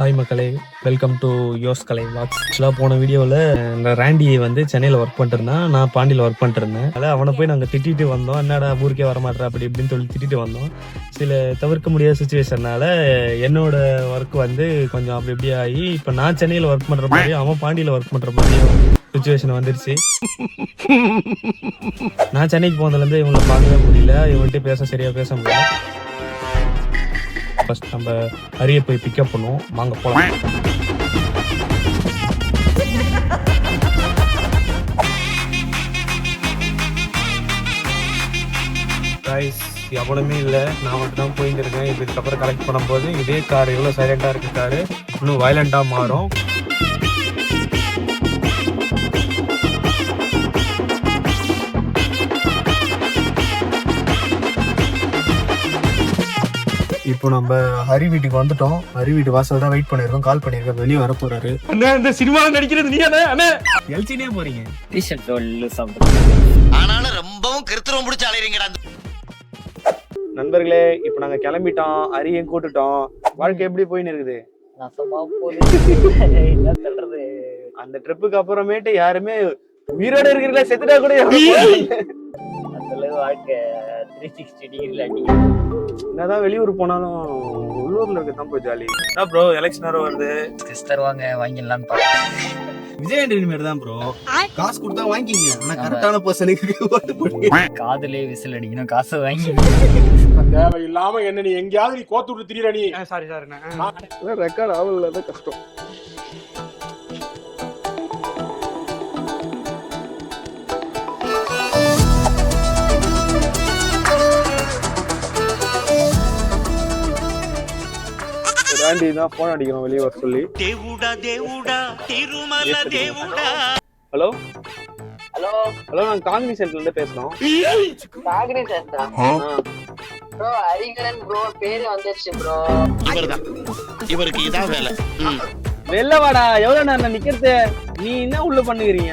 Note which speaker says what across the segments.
Speaker 1: Hi மக்களே, welcome to யோஸ் கலை walks. ஆக்சுவலாக போன வீடியோவில் இந்த ராண்டியை வந்து சென்னையில் ஒர்க் பண்ணிட்டுருந்தான், நான் பாண்டியில் ஒர்க் பண்ணிட்டுருந்தேன். அதான் அவனை போய் நாங்கள் திட்டிட்டு வந்தோம், என்னடா ஊருக்கே வரமாட்டேற அப்படி இப்படின்னு சொல்லி திட்டிட்டு வந்தோம். சில தவிர்க்க முடியாத சுச்சுவேஷனால என்னோட ஒர்க் வந்து கொஞ்சம் அப்படி இப்படி ஆகி இப்போ நான் சென்னையில் ஒர்க் பண்ணுற மாதிரியும் அவன் பாண்டியில் ஒர்க் பண்ணுற மாதிரியும் சுச்சுவேஷன் வந்துருச்சு. நான் சென்னைக்கு போனதுலேருந்து இவங்களை பார்க்கவே முடியல, இவன்கிட்ட சரியாக பேச முடியல. ஃபர்ஸ்ட் நம்ம ஹரியை போய் பிக்கப் பண்ணுவோம், வாங்க போகலாம். கைஸ் எவனுமே இல்லை, நான் மட்டும் தான் போயிட்டு இருக்கேன். இதுக்கப்புறம் கலெக்ட் பண்ணும்போது இதே கார் எவ்வளோ சைலண்டாக இருக்கு காரு இன்னும் வயலண்டாக மாறும். இப்போ நம்ம ஹரி வீட்டுக்கு வந்துட்டோம். ஹரி வீட்டு வாசல் தான் வெயிட் பண்ணிருக்கோம். கால் பண்ணிருக்கோம், வெளியே வர போறாரு. இந்த சினிமாவில் நடிக்கிறது நீ அண்ணே எல்சினே போறீங்க.
Speaker 2: ஆனாலும் ரொம்பவும் கிருத்திரம் பிடிச்சு அலையறீங்கடா.
Speaker 1: நண்பர்களே, இப்போ நாங்க கிளம்பிட்டோம், ஹரியும் கூட்டுட்டோம். வாழ்க்கை எப்படி போயின்னு இருக்குது? அந்த ட்ரிப்புக்கு அப்புறமேட்டு யாருமே உயிரோட இருக்கிறீங்களா செத்துட்டா கூட
Speaker 3: வாழ்க்கை 360 டிகிரில
Speaker 1: என்னதான் வெளியூர் போனாலும் உள்ளூர்ல இருக்கதான் போய் ஜாலி. ப்ரோ எலெக்ஷன் நேரம் வருது,
Speaker 3: தருவாங்க வாங்கிடலான்னு
Speaker 1: விஜய் ஆண்டனி தான் ப்ரோ. காசு கொடுத்தா வாங்கிங்க, ஆனா கரெக்டான பர்சனுக்கு ஓட்டு போடுங்க.
Speaker 3: காதுலயே விசில் அடிக்கணும், காசை வாங்கி
Speaker 4: தேவையில்லாம என்ன நீ எங்கேயாவது நீ கோத்து விட்டு திரியற நீ.
Speaker 1: சாரி ரெக்கார்ட் ஆகல, கஷ்டம். ராண்டி தான் போன் அடிக்கணும் வெளியே வர சொல்லி. ஹலோ
Speaker 3: ஹலோ
Speaker 1: ஹலோ, நாங்க காங்கிரீசன்ட்ல இருந்து பேசுறோம்.
Speaker 3: ப்ரோ ஹரிகரன் ப்ரோ பேரு வந்துருச்சு ப்ரோ.
Speaker 2: இவர்தான், இவருக்கு இதான் வேலை.
Speaker 1: வெளில வாடா, எவ்வளவு நேரம் நிக்கிறது? நீ என்ன உள்ள பண்ணுகிறீங்க?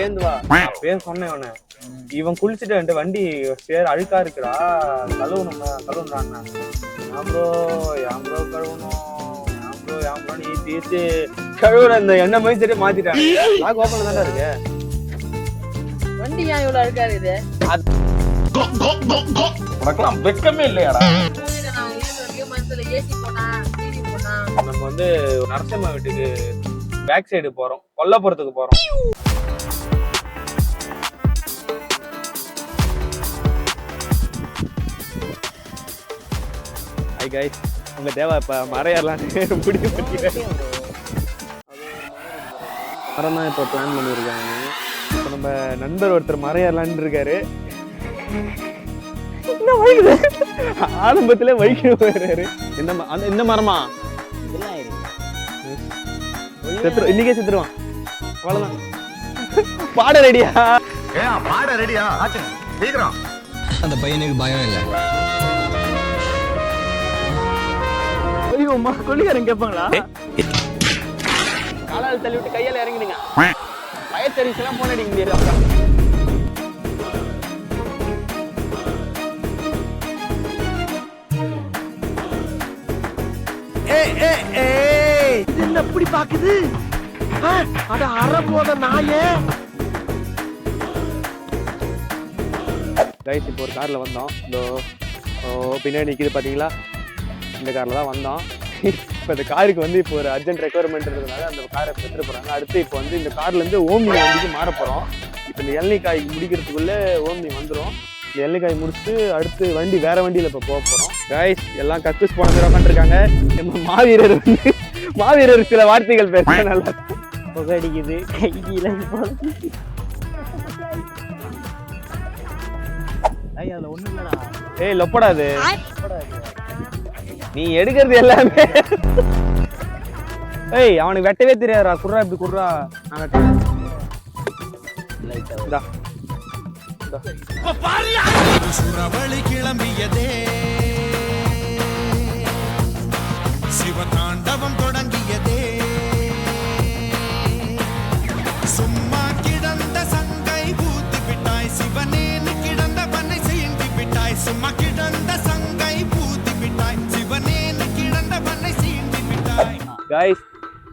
Speaker 1: ஏந்து வா பேர் சொன்னேன் உன்ன. இவன் குளிச்சுட்டு வண்டி சேர் அழுக்கா இருக்குடா, கழுவுறான். ப்ரோ கழுவணும், நீ தேய்ச்சி கழுவுற இந்த எண்ணெய் மாதிரி சரி மாத்திட்டாங்க. லாக் ஓப்பன்ல தானே இருக்கு
Speaker 3: வண்டி. ஏன் இவ்வளவு அழுக்கா இருக்குது?
Speaker 1: உனக்கெல்லாம் வெக்கமே இல்லையாடா? நம்ம வந்து நரசிம்மா வீட்டுக்கு பேக் சைடு போறோம், கொல்லப்புறத்துக்கு போறோம். ஹாய் கைஸ், உங்க தேவா இப்ப மரம் ஏறலான்னு முடிவு பண்ணிட்டாரு. மரம் தான் இப்போ பிளான் பண்ணியிருக்காங்க. இப்போ நம்ம நண்பர் ஒருத்தர் மரம் ஏறலான்னு இருக்காரு. ஆரம்பத்துல வைக்க போயிடுறாரு. இந்த மரமா இன்னைக்கே செத்துருவான். அவ்வளவுதான். பாட ரெடியா?
Speaker 2: பாட ரெடியா? சீக்கிரம்.
Speaker 5: அந்த பையனுக்கு பயம் இல்லை.
Speaker 1: ஐயோ அம்மா, கொல்லிக்காரன் கேட்பாங்களா? காலால் தள்ளி விட்டு கையால இறங்கிடுங்க. ஃபயர் சர்வீஸ் எல்லாம் போன் அடிக்க முடியாது. அப்புறம்
Speaker 4: என்ன இப்படி பாக்குது? அட அறப்போத நாயே.
Speaker 1: கைஸ், இப்போ ஒரு கார்ல வந்தோம். இதோ பின்னாடி நிற்கிது பார்த்தீங்களா, இந்த காரில் தான் வந்தோம். இப்போ இந்த காருக்கு வந்து இப்போ ஒரு அர்ஜென்ட் ரெக்குவயர்மெண்ட்ன்றதுனால அந்த காரை எடுத்துகிட்டு போகிறாங்க. அடுத்து இப்போ வந்து இந்த கார்லேருந்து ஓம்னி வண்டிக்கு மாற போகிறோம். இப்போ இந்த இளநீக்காய் முடிக்கிறதுக்குள்ளே ஓம்னி வந்துடும். இந்த இளநீக்காய் முடிச்சுட்டு அடுத்து வண்டி வேறு வண்டியில் இப்போ போக போகிறோம். கைஸ் எல்லாம் கக்கூஸ் போன மாதிரி உட்காந்துருக்காங்க. நம்ம மாவீரர் சில வார்த்தைகள் பேச நல்லா
Speaker 3: புகை அடிக்குது, கையில அதுல ஒண்ணு இல்லடா.
Speaker 1: ஏய் லொப்படாது, நீ எடுக்கிறது எல்லாமே. ஏய் அவனுக்கு வெட்டவே தெரியாதா? குர்ரா இப்படி குர்ரா, நான் வெட்டேன்.
Speaker 6: சுரவழி கிளம்பியதே, சிவதாண்டவம் தொடங்கியதே, சும்மா கிடந்த சங்கை பூத்து விட்டாய், சிவனேன்னு கிடந்த பண்ணை செய்து விட்டாய், சும்மா கிடந்த சங்கை பூத்து விட்டாய், சிவனேன்னு
Speaker 1: காய்ஸ்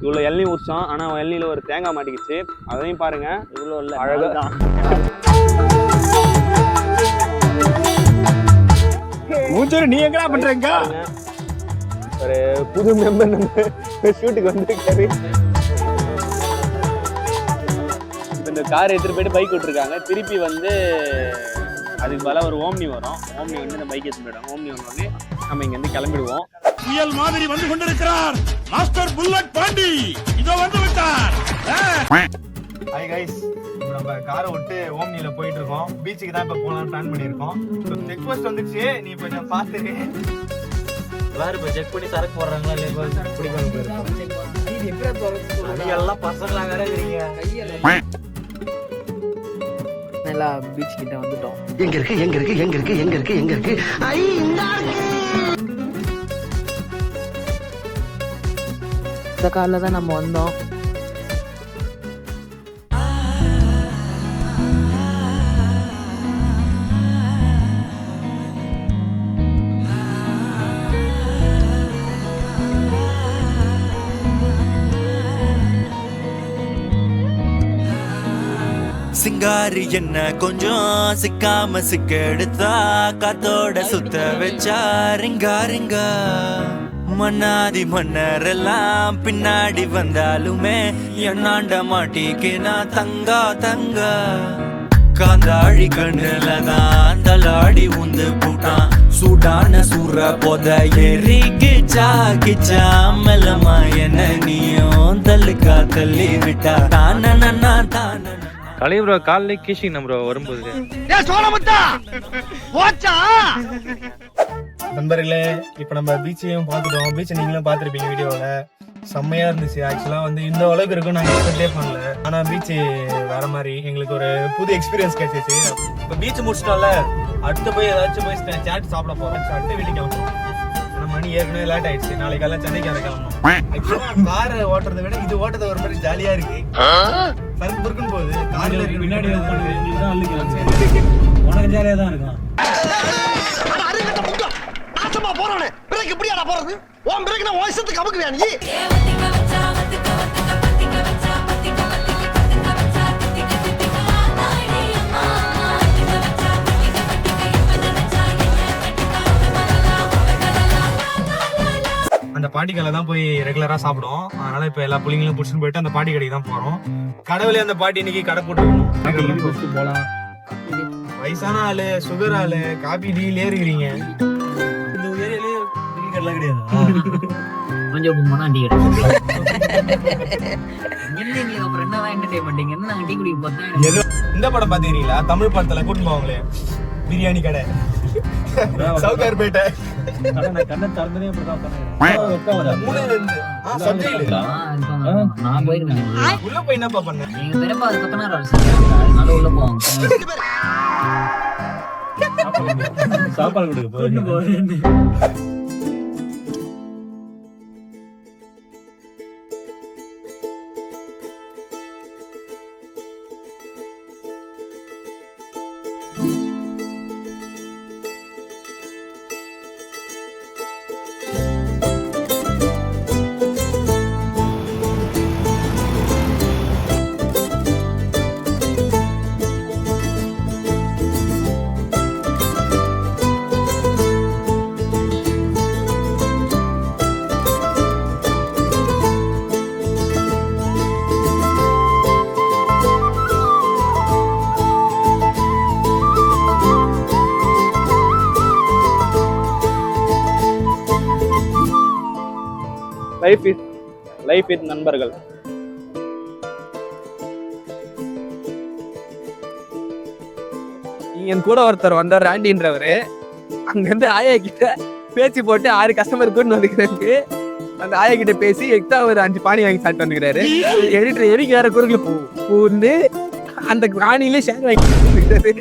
Speaker 1: இவ்வளோ இளநீ உரிச்சோம், ஆனால் இளநியில் ஒரு தேங்காய் மாட்டிக்கிச்சு. அதையும் பாருங்க. இவ்வளோ இல்லை, அழகாக
Speaker 4: மூஞ்சோரு நீ எங்கடா பண்றீங்க?
Speaker 1: ஒரு புது மெம்பர் நம்ம ஷூட்டுக்கு வந்துருக்காரு. இப்போ இந்த கார் எடுத்துகிட்டு போயிட்டு பைக் விட்டுருக்காங்க. திருப்பி வந்து அதுக்கு பதிலாக ஒரு ஓம்னி வரும். ஓம்னி வந்து இந்த பைக் எடுத்துட்டு போயிடும். ஓம்னி வந்தோடனே நம்ம இங்கேருந்து கிளம்பிடுவோம்.
Speaker 6: புயல் மாதிரி வந்து கொண்டிருக்கிறார் மாஸ்டர் புல்லட் பாண்டி. இதோ வந்து விட்டார்.
Speaker 4: ஹாய் கைஸ், இப்போ நம்ம காரை விட்டு ஓம்னியில போயிட்டு இருக்கோம். பீச்சுக்கு தான் இப்போ போகலாம்னு பிளான் பண்ணியிருக்கோம். இப்போ செக் போஸ்ட் வந்துச்சு, நீ கொஞ்சம் பார்த்துட்டு எல்லாரும் இப்போ செக் பண்ணி சரக்கு போடுறாங்களா இல்லையா பிடிக்காம போயிருக்கோம். எல்லாம் பசங்களா வேற இருக்கிறீங்க.
Speaker 3: நல்லா பீச் கிட்ட வந்துட்டோம்.
Speaker 2: எங்க இருக்கு எங்க இருக்கு எங்க இருக்கு எங்க இருக்கு எங்க இருக்கு ஐ
Speaker 3: இந்த கார்ல தான் நம்ம வந்தோம்.
Speaker 6: சிங்காரி என்ன கொஞ்சம் சிக்காம சிக்க எடுத்தா காத்தோட சுத்த வச்சா ரிங்கா ரிங்கா. மன்னாதி மன்னரெல்லாம் பின்னாடி வந்தாலுமே என்னாண்ட மாட்டிக்கு நான் தங்கா தங்கா. காந்தாழி கண்ணுல தான் தலாடி உந்து போட்டான். சூடான சூற போத ஏறி கிச்சா கிச்சா மெல்லமா என்ன நீயும் தள்ளுக்கா தள்ளி விட்டா. தான தான
Speaker 7: கலை ப்ரோ காலைல கீஷிங் ப்ரோ வரும்போது
Speaker 4: நண்பர்களே, இப்போ நம்ம பீச்சையும் பார்த்துட்டோம். பீச்சை நீங்களும் பார்த்துருப்பீங்க வீடியோவில். செம்மையாக இருந்துச்சு. ஆக்சுவலாக வந்து இந்த அளவுக்கு இருக்கும் நாங்கள் எக்ஸ்பெக்டே பண்ணல. ஆனால் பீச்சு வேற மாதிரி எங்களுக்கு ஒரு புது எக்ஸ்பீரியன்ஸ் கிடைச்சிச்சு. இப்போ பீச் முடிச்சிட்டோம்ல, அடுத்து போய் ஏதாச்சும் போய் சாட் சாப்பிட போகிறோம். அடுத்த வீட்டுக்கு கிளம்புறோம். ஆனால் மணி ஏற்கனவே லேட் ஆயிடுச்சு. நாளைக்கு எல்லாம் சென்னைக்கு வர கிளம்பணும். ஆக்சுவலாக காரை ஓட்டுறதை விட இது ஓட்டுறது ஒரு மாதிரி ஜாலியாக இருக்கு. சருக்கு பொறுக்குன்னு போகுது. காரில் இருக்கு பின்னாடி உனக்கு ஜாலியாக தான் இருக்கும்.
Speaker 2: போறானே பிரேக் எப்படியாடா போறது? உன் பிரேக் நான் வாய்ஸ்க்கு அமுக்குவியா நீ?
Speaker 4: அந்த பாட்டி கடையில தான் போய் ரெகுலரா சாப்பிடும். அதனால இப்ப எல்லா புள்ளிங்களும் புடிச்சுட்டு போயிட்டு அந்த பாட்டி கடைக்கு தான் போறோம். கடவுளே அந்த பாட்டி இன்னைக்கு கடை போட்டுருக்கணும். போலாம். வயசான ஆளு, சுகர் ஆளு, காபி டீலே இருக்கிறீங்க. இந்த ஏரியாலே டீ கடைலாம் கிடையாது.
Speaker 3: கொஞ்சம் போனா டீ கிடைக்கும். என்ன அப்புறம் என்னதான் என்டர்டைன்மெண்ட்? என்ன நாங்க டீ குடிக்க போறோம்.
Speaker 4: இந்த படம் பாத்தீங்களா? தமிழ் படத்துல கூட்டிட்டு போவாங்களே பிரியாணி கடை, சவுகார்பேட்டை. கண்ணை திறந்தனே அப்படிதான்
Speaker 3: நான் போயிருக்கேன்.
Speaker 4: உள்ள போய் என்னப்பா பண்ண?
Speaker 3: எங்க பெரியப்பா அது பக்கம் அதனால உள்ள போவாங்க.
Speaker 4: சாப்பாடு கொடுக்க போறேன்.
Speaker 1: லைஃப் வித் நண்பர்கள். என் கூட ஒருத்தர் வந்தார், ராண்டின்றவரு. அங்கிருந்து ஆயா கிட்ட பேச்சு போட்டு 6 கஸ்டமர் கூட்டு வந்துக்கிறாரு. அந்த ஆயா கிட்ட பேசி எக்ஸ்ட்ரா ஒரு 5 பானி வாங்கி சாப்பிட்டு வந்துக்கிறாரு. எடிட்டர் எரிக்கு வேற குறுக்கு பூந்து அந்த பானியிலே ஷேர் வாங்கி வந்துக்கிறாரு.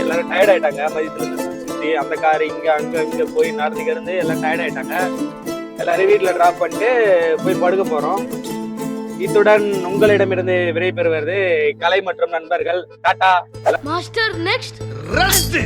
Speaker 1: எல்லாரும் டயர்ட் ஆயிட்டாங்க. மதியத்துல சுத்தி அந்த கார் இங்க அங்க இங்க போய் நடந்துக்க இருந்து எல்லாம் டயர்ட் ஆயிட்டாங்க. எல்லாரும் வீட்டுல டிராப் பண்ணிட்டு போய் படுக்க போறோம். இத்துடன் உங்களிடமிருந்து விடை பெறுவது கலை மற்றும் நண்பர்கள். டாடா.
Speaker 8: Master next
Speaker 2: rest